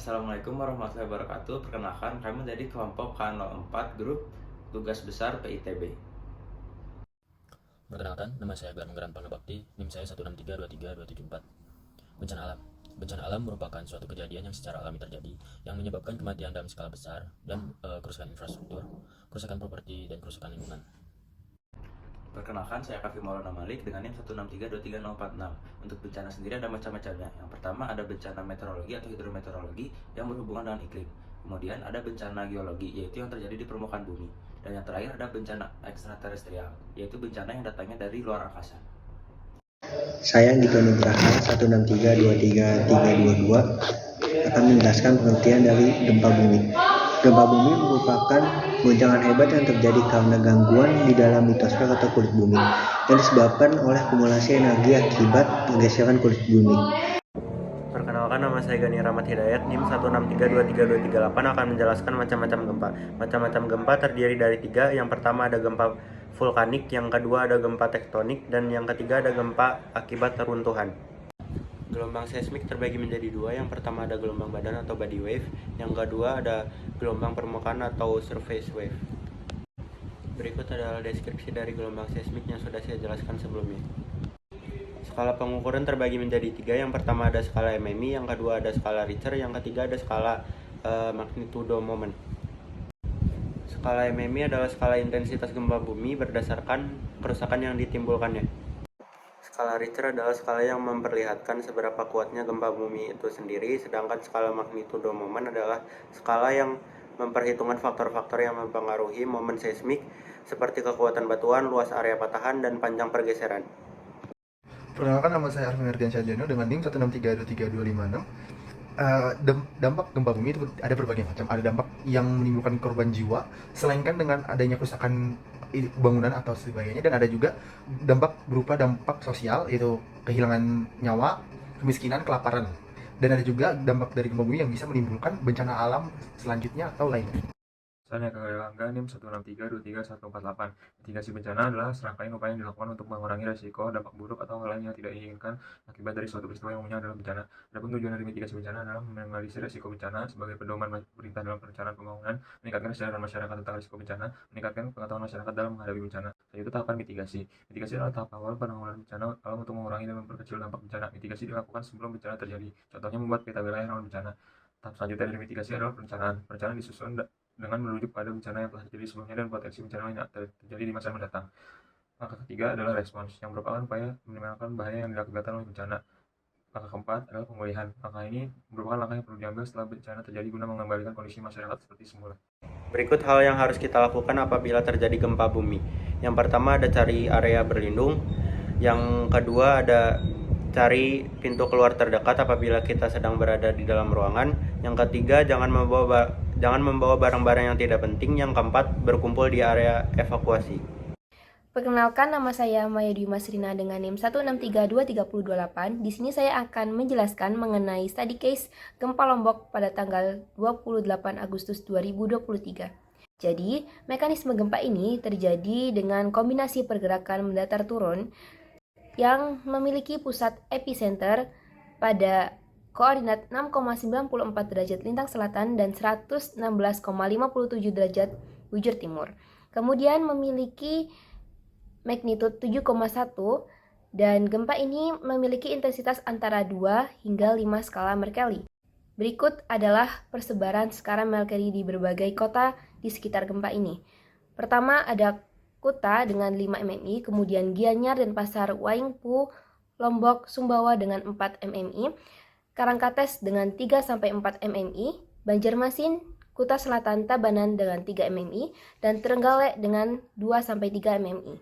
Assalamualaikum warahmatullahi wabarakatuh. Perkenalkan, kami dari kelompok K04 Grup Tugas Besar PITB. Perkenalkan, nama saya Geran Pangebakti, NIM saya 163232774. Bencana alam. Bencana alam merupakan suatu kejadian yang secara alami terjadi yang menyebabkan kematian dalam skala besar dan kerusakan infrastruktur, kerusakan properti, dan kerusakan lingkungan. Perkenalkan, saya Kafi Maulana Malik dengan NIM 163234046. Untuk bencana sendiri ada macam-macamnya. Yang pertama ada bencana meteorologi atau hidrometeorologi yang berhubungan dengan iklim. Kemudian ada bencana geologi, yaitu yang terjadi di permukaan bumi. Dan yang terakhir ada bencana ekstraterestrial, yaitu bencana yang datangnya dari luar angkasa. Saya Gito Nugraha 1632322 akan menjelaskan pengertian dari gempa bumi. Gempa bumi merupakan goncangan hebat yang terjadi karena gangguan di dalam litosfer atau kulit bumi yang disebabkan oleh akumulasi energi akibat pergeseran kulit bumi. Perkenalkan, nama saya Gani Rahmat Hidayat, NIM 163232238 akan menjelaskan macam-macam gempa. Macam-macam gempa terdiri dari tiga. Yang pertama ada gempa vulkanik, yang kedua ada gempa tektonik, dan yang ketiga ada gempa akibat reruntuhan. Gelombang seismik terbagi menjadi dua. Yang pertama ada gelombang badan atau body wave, yang kedua ada gelombang permukaan atau surface wave. Berikut adalah deskripsi dari gelombang seismik yang sudah saya jelaskan sebelumnya. Skala pengukuran terbagi menjadi tiga. Yang pertama ada skala MMI, yang kedua ada skala Richter, yang ketiga ada skala magnitudo moment. Skala MMI adalah skala intensitas gempa bumi berdasarkan kerusakan yang ditimbulkannya. Skala Richter adalah skala yang memperlihatkan seberapa kuatnya gempa bumi itu sendiri, sedangkan skala magnitudo moment adalah skala yang memperhitungkan faktor-faktor yang mempengaruhi momen seismik seperti kekuatan batuan, luas area patahan, dan panjang pergeseran. Perkenalkan, nama saya Arvin Ardiansyah Jano dengan NIM 163232256. Dampak gempa bumi itu ada berbagai macam. Ada dampak yang menimbulkan korban jiwa, selainkan dengan adanya kerusakan bangunan atau sebagainya, dan ada juga dampak berupa dampak sosial, yaitu kehilangan nyawa, kemiskinan, kelaparan. Dan ada juga dampak dari gempa bumi yang bisa menimbulkan bencana alam selanjutnya atau lainnya. Saya Kakak NIM 163234148. Mitigasi bencana adalah serangkaian upaya yang dilakukan untuk mengurangi risiko dampak buruk atau hal lain yang tidak diinginkan akibat dari suatu peristiwa yang umumnya adalah bencana. Adapun tujuan dari mitigasi bencana adalah meminimalisir risiko bencana sebagai pedoman pemerintah dalam perencanaan pembangunan, meningkatkan kesadaran masyarakat tentang risiko bencana, meningkatkan pengetahuan masyarakat dalam menghadapi bencana. Yaitu tahapan mitigasi. Mitigasi adalah tahap awal penanggulangan bencana alam untuk mengurangi dan memperkecil dampak bencana. Mitigasi dilakukan sebelum bencana terjadi. Contohnya membuat peta wilayah rawan bencana. Tahap selanjutnya dari mitigasi adalah perencanaan. Perencanaan disusun dengan merujuk pada bencana yang telah terjadi sebelumnya dan potensi bencana lain yang terjadi di masa mendatang. Langkah ketiga adalah respons, yang merupakan upaya meminimalkan bahaya yang diakibatkan oleh bencana. Langkah keempat adalah pemulihan. Langkah ini merupakan langkah yang perlu diambil setelah bencana terjadi guna mengembalikan kondisi masyarakat seperti semula. Berikut hal yang harus kita lakukan apabila terjadi gempa bumi. Yang pertama ada cari area berlindung. Yang kedua ada cari pintu keluar terdekat apabila kita sedang berada di dalam ruangan. Yang ketiga, jangan membawa barang-barang yang tidak penting. Yang keempat, berkumpul di area evakuasi. Perkenalkan, nama saya Maya Dwi Masrina dengan NIM 1632328. Di sini saya akan menjelaskan mengenai study case gempa Lombok pada tanggal 28 Agustus 2023. Jadi, mekanisme gempa ini terjadi dengan kombinasi pergerakan mendatar turun yang memiliki pusat epicenter pada koordinat 6,94 derajat lintang selatan dan 116,57 derajat bujur timur. Kemudian memiliki magnitudo 7,1 dan gempa ini memiliki intensitas antara 2 hingga 5 skala Mercalli. Berikut adalah persebaran skala Mercalli di berbagai kota di sekitar gempa ini. Pertama ada Kuta dengan 5 mmi, kemudian Gianyar dan Pasar Waingpu, Lombok, Sumbawa dengan 4 mmi, Karangkates dengan 3-4 mmi, Banjarmasin, Kuta Selatan, Tabanan dengan 3 mmi, dan Trenggalek dengan 2-3 mmi.